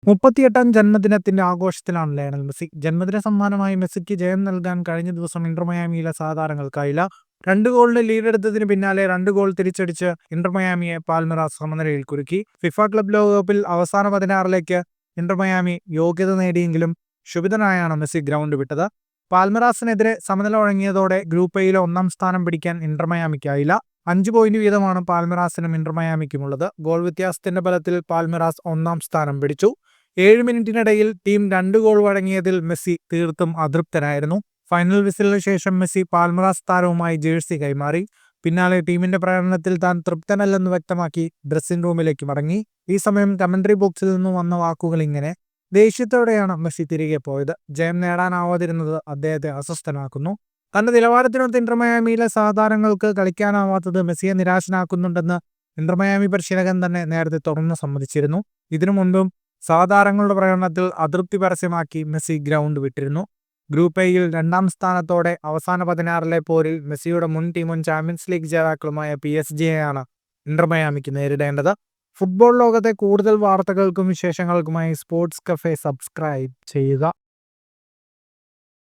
38ാം ജന്മദിനത്തിന്റെ ആഘോഷത്തിലാണ് Lionel Messi. ജന്മദിന സമ്മാനമായി മെസ്സിക്ക് ജയം നൽകാൻ കഴിഞ്ഞ ദിവസം ഇന്റർ മയാമിയിലെ സാധാരണങ്ങൾക്കായില്ല. 2 ഗോളിന് ലീഡെടുത്തതിന് പിന്നാലെ 2 ഗോൾ തിരിച്ചടിച്ച് ഇന്റർ മയാമിയെ പാൽമിറാസ് സമനിലയിൽ കുരുക്കി. ഫിഫ ക്ലബ് ലോകകപ്പിൽ അവസാന 16ലേക്ക് ഇന്റർ മയാമി യോഗ്യത നേടിയെങ്കിലും ക്ഷുഭിതനായാണ് മെസ്സി ഗ്രൗണ്ട് വിട്ടത്. പാൽമിറാസിനെതിരെ സമനില വഴങ്ങിയതോടെ ഗ്രൂപ്പ് എയിലെ 1ാം സ്ഥാനം പിടിക്കാൻ ഇന്റർ മയാമിക്കായില്ല. 5 പോയിന്റ് വീതമാണ് പാൽമിറാസിനും ഇന്റർ മയാമിക്കുമുള്ളത്. ഗോൾ വ്യത്യാസത്തിന്റെ ബലത്തിൽ പാൽമിറാസ് 1ാം സ്ഥാനം പിടിച്ചു. 7 മിനിറ്റിനിടയിൽ ടീം 2 ഗോൾ വഴങ്ങിയതിൽ മെസ്സി തീർത്തും അതൃപ്തനായിരുന്നു. ഫൈനൽ വിസിലിന് ശേഷം മെസ്സി പാൽമിറാസ് താരവുമായി ജേഴ്സി കൈമാറി. പിന്നാലെ ടീമിന്റെ പ്രകടനത്തിൽ താൻ തൃപ്തനല്ലെന്ന് വ്യക്തമാക്കി ഡ്രസ്സിംഗ് റൂമിലേക്ക് മടങ്ങി. ഈ സമയം കമന്ററി ബോക്സിൽ നിന്നും വന്ന വാക്കുകൾ ഇങ്ങനെ: ദേഷ്യത്തോടെയാണ് മെസ്സി തിരികെ പോയത്. ജയം നേടാനാവാതിരുന്നത് അദ്ദേഹത്തെ അസ്വസ്ഥനാക്കുന്നു. തന്റെ നിലവാരത്തിനൊത്ത് ഇന്റർ മയാമിയിലെ സാധാരണങ്ങൾക്ക് കളിക്കാനാവാത്തത് മെസ്സിയെ നിരാശനാക്കുന്നുണ്ടെന്ന് ഇന്റർ മയാമി പരിശീലകൻ തന്നെ നേരത്തെ തുറന്നു സമ്മതിച്ചിരുന്നു. ഇതിനു മുൻപും സാധാരണങ്ങളുടെ പ്രകടനത്തിൽ അതൃപ്തി പരസ്യമാക്കി മെസ്സി ഗ്രൗണ്ട് വിട്ടിരുന്നു. ഗ്രൂപ്പ് എയിൽ 2ാം സ്ഥാനത്തോടെ അവസാന 16ലെ പോരിൽ മെസ്സിയുടെ മുൻ ടീമും ചാമ്പ്യൻസ് ലീഗ് ജേതാക്കളുമായ PSG-യെയാണ് ഇന്റർ മയാമിക്ക് നേരിടേണ്ടത്. ഫുട്ബോൾ ലോകത്തെ കൂടുതൽ വാർത്തകൾക്കും വിശേഷങ്ങൾക്കുമായി സ്പോർട്സ് കഫേ സബ്സ്ക്രൈബ് ചെയ്യുക.